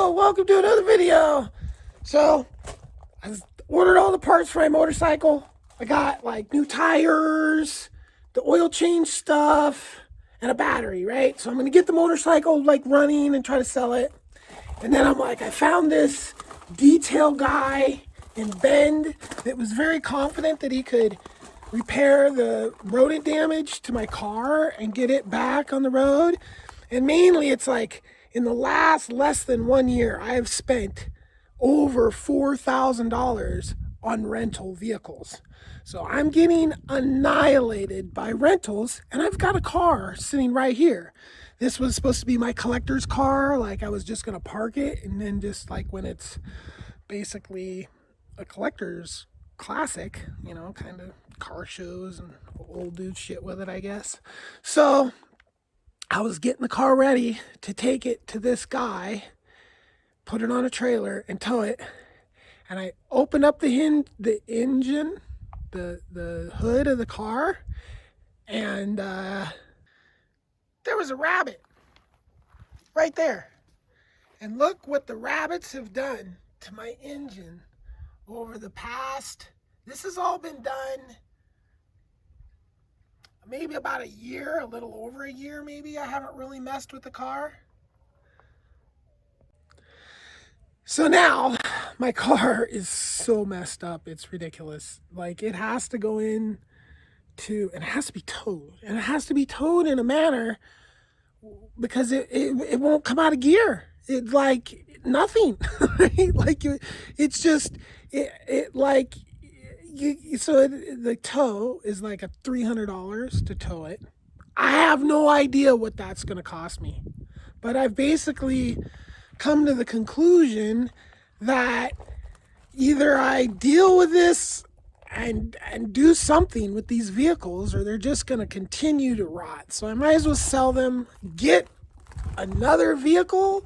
Hello, welcome to another video. So, I ordered all the parts for my motorcycle. I got like new tires, the oil change stuff, and a battery, right? So I'm gonna get the motorcycle like running and try to sell it. And then I'm like, I found this detail guy in Bend that was very confident that he could repair the rodent damage to my car and get it back on the road. And mainly it's like in the last less than 1 year, I have spent over $4,000 on rental vehicles. So I'm getting annihilated by rentals, and I've got a car sitting right here. This was supposed to be my collector's car. Like I was just going to park it, and then just like when it's basically a collector's classic, you know, kind of car shows and old dude shit with it, I guess. So I was getting the car ready to take it to this guy, put it on a trailer and tow it. And I opened up the engine, the hood of the car, and there was a rabbit right there. And look what the rabbits have done to my engine over the past, this has all been done maybe about a year, a little over a year maybe. I haven't really messed with the car. So now my car is so messed up, it's ridiculous. Like it has to go in to, and it has to be towed. And it has to be towed in a manner because it won't come out of gear. It's like nothing, right? Like it's just, the tow is like a $300 to tow it. I have no idea what that's going to cost me, but I've basically come to the conclusion that either I deal with this and do something with these vehicles, or they're just going to continue to rot. So I might as well sell them, get another vehicle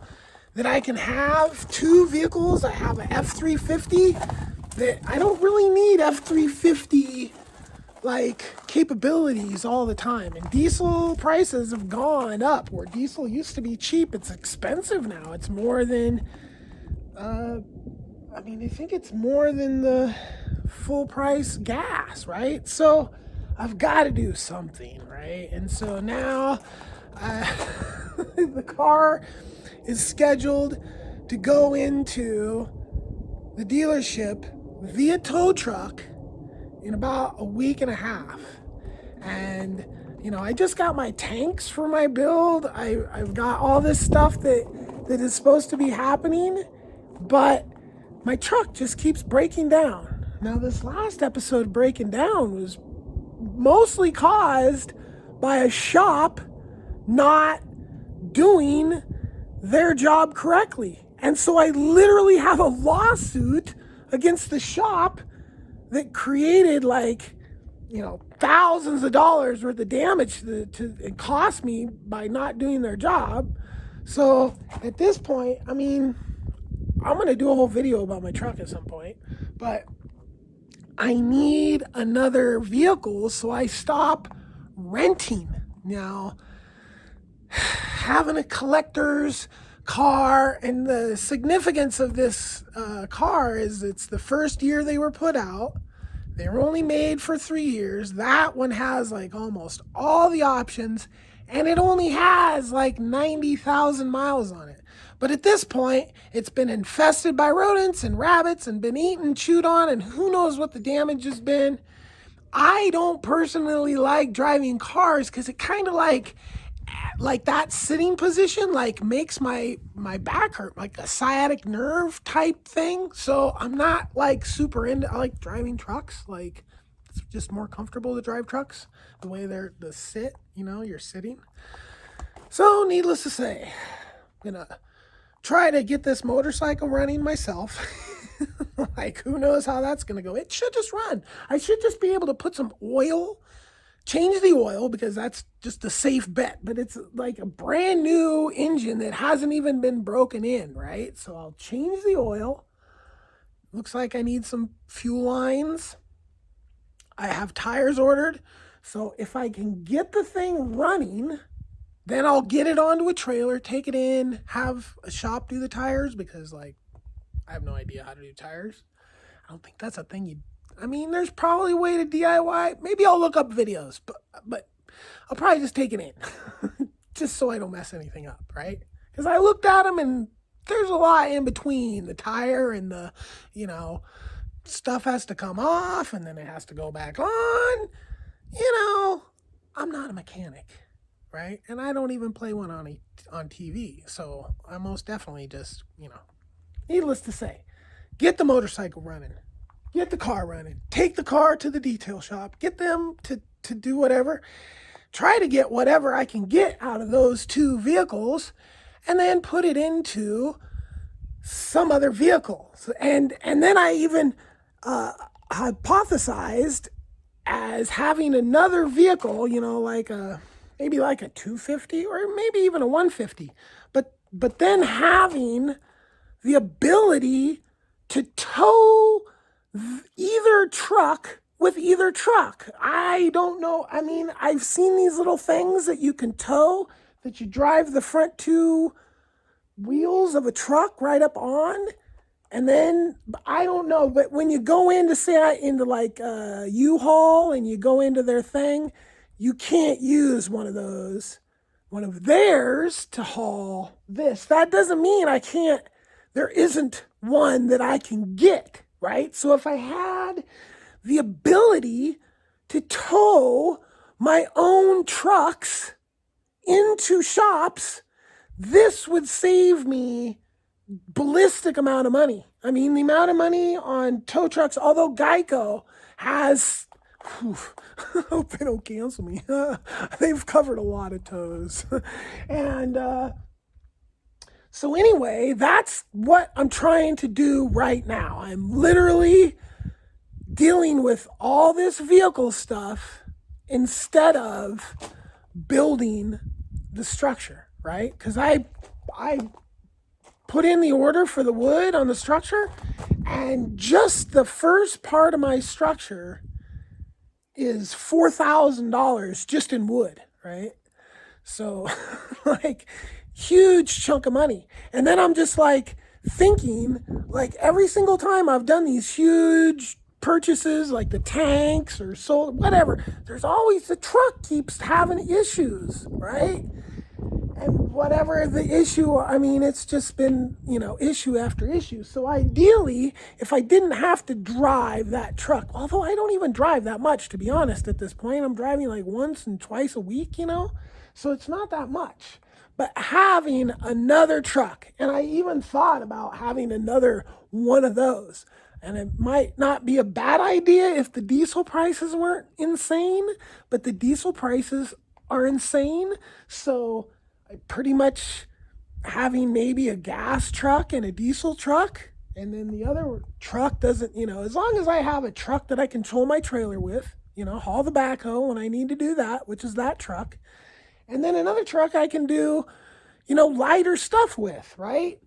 that I can have, two vehicles. I have an F-350 that I don't really need F-350 like capabilities all the time. And diesel prices have gone up. Where diesel used to be cheap, it's expensive now. It's more than I think it's more than the full price gas, right? So I've got to do something, right? And so now the car is scheduled to go into the dealership via tow truck in about a week and a half. And you know, I just got my tanks for my build. I've got all this stuff that is supposed to be happening, but my truck just keeps breaking down. Now this last episode breaking down was mostly caused by a shop not doing their job correctly. And so I literally have a lawsuit against the shop that created like, you know, thousands of dollars worth of damage to it cost me by not doing their job. So at this point, I mean, I'm going to do a whole video about my truck at some point, but I need another vehicle, so I stop renting. Now, having a collector's car, and the significance of this car is it's the first year they were put out. They were only made for 3 years. That one has like almost all the options, and it only has like 90,000 miles on it. But at this point, it's been infested by rodents and rabbits and been eaten, chewed on, and who knows what the damage has been. I don't personally like driving cars because it kind of like that sitting position like makes my back hurt, like a sciatic nerve type thing. So I'm not like super into, I like driving trucks. Like it's just more comfortable to drive trucks the way they're the sit, you know, you're sitting. So needless to say, I'm gonna try to get this motorcycle running myself. Like who knows how that's gonna go. It should just run. I should just be able to put some oil, change the oil, because that's just a safe bet. But it's like a brand new engine that hasn't even been broken in, right? So I'll change the oil. Looks like I need some fuel lines. I have tires ordered. So if I can get the thing running, Then I'll get it onto a trailer, take it in, have a shop do the tires because, like, I have no idea how to do tires. I don't think that's a thing I mean, there's probably a way to DIY. Maybe I'll look up videos, but I'll probably just take it in just so I don't mess anything up, right? Because I looked at them and there's a lot in between the tire and the, stuff has to come off and then it has to go back on. I'm not a mechanic, right? And I don't even play one on TV. So I most definitely just, needless to say, get the motorcycle running, get the car running, take the car to the detail shop, get them to do whatever, try to get whatever I can get out of those two vehicles, and then put it into some other vehicle. And then I even hypothesized as having another vehicle, maybe like a 250 or maybe even a 150, but then having the ability to tow either truck with either truck. I don't know. I mean, I've seen these little things that you can tow that you drive the front two wheels of a truck right up on. And then, I don't know, but when you go into, say, into like U-Haul and you go into their thing, you can't use one of theirs to haul this. That doesn't mean there isn't one that I can get, right? So if I had the ability to tow my own trucks into shops, this would save me ballistic amount of money. I mean, the amount of money on tow trucks, although Geico has, I hope they don't cancel me. They've covered a lot of tows. And so anyway, that's what I'm trying to do right now. I'm literally dealing with all this vehicle stuff instead of building the structure, right? Because I put in the order for the wood on the structure, and just the first part of my structure is $4,000 just in wood, right? So like huge chunk of money. And then I'm just like thinking, like every single time I've done these huge purchases like the tanks or solar, whatever, there's always the truck keeps having issues, right? And whatever the issue, I mean, it's just been, issue after issue. So ideally, if I didn't have to drive that truck, although I don't even drive that much, to be honest, at this point, I'm driving like once and twice a week, so it's not that much. But having another truck, and I even thought about having another one of those, and it might not be a bad idea if the diesel prices weren't insane, but the diesel prices are insane. So pretty much having maybe a gas truck and a diesel truck, and then the other truck doesn't, as long as I have a truck that I control my trailer with, haul the backhoe when I need to do that, which is that truck, and then another truck I can do, lighter stuff with, right?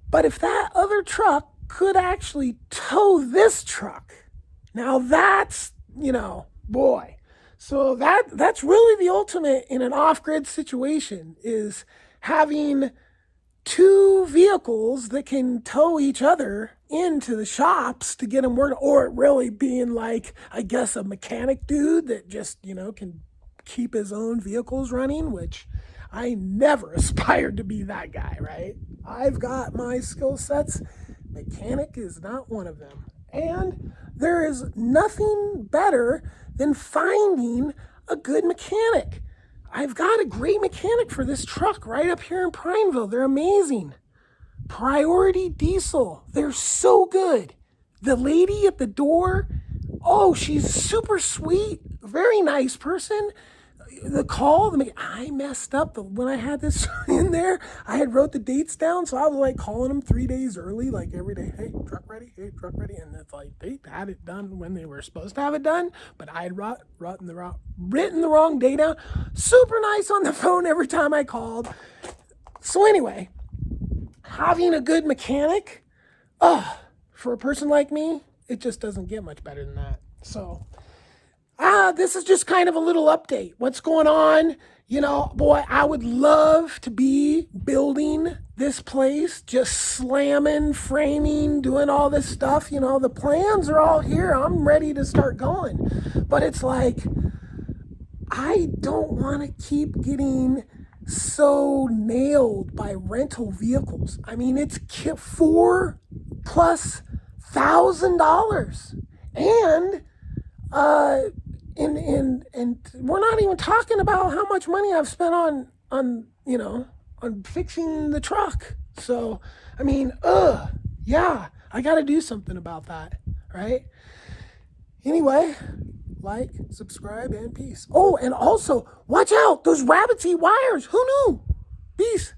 But if that other truck could actually tow this truck, now that's, boy. So that's really the ultimate in an off-grid situation, is having two vehicles that can tow each other into the shops to get them working, or really being like, I guess, a mechanic dude that just, can keep his own vehicles running, which I never aspired to be that guy, right? I've got my skill sets. Mechanic is not one of them. And there is nothing better than finding a good mechanic. I've got a great mechanic for this truck right up here in Prineville. They're amazing. Priority Diesel. They're so good. The lady at the door, she's super sweet, very nice person. I messed up when I had this in there. I had wrote the dates down, so I was like calling them 3 days early, like every day. Hey, truck ready? Hey, truck ready? And it's like they had it done when they were supposed to have it done, but I had written the wrong day down. Super nice on the phone every time I called. So anyway, having a good mechanic, for a person like me, it just doesn't get much better than that. So This is just kind of a little update. What's going on? You know, boy, I would love to be building this place, just slamming, framing, doing all this stuff. You know, the plans are all here. I'm ready to start going. But it's like, I don't want to keep getting so nailed by rental vehicles. I mean, it's $4,000+, and uh, and we're not even talking about how much money I've spent on on fixing the truck. So I mean, yeah, I got to do something about that, right? Anyway, like, subscribe, and peace. Oh, and also watch out, those rabbits eat wires. Who knew? Peace.